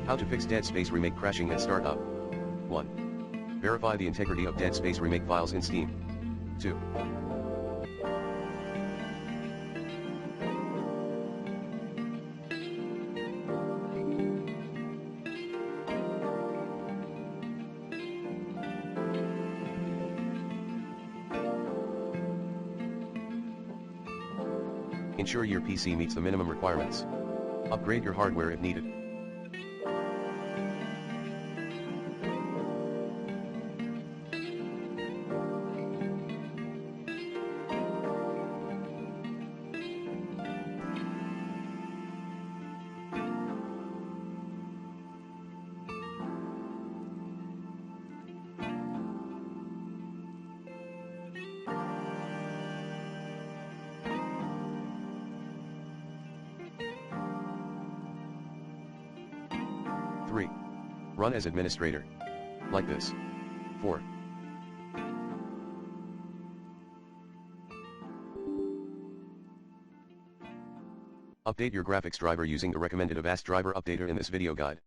How to fix Dead Space Remake crashing at startup. 1. Verify the integrity of Dead Space Remake files in Steam. 2. Ensure your PC meets the minimum requirements. Upgrade your hardware if needed. Three. Run as administrator. Like this. 4. Update your graphics driver using the recommended Avast driver updater in this video guide.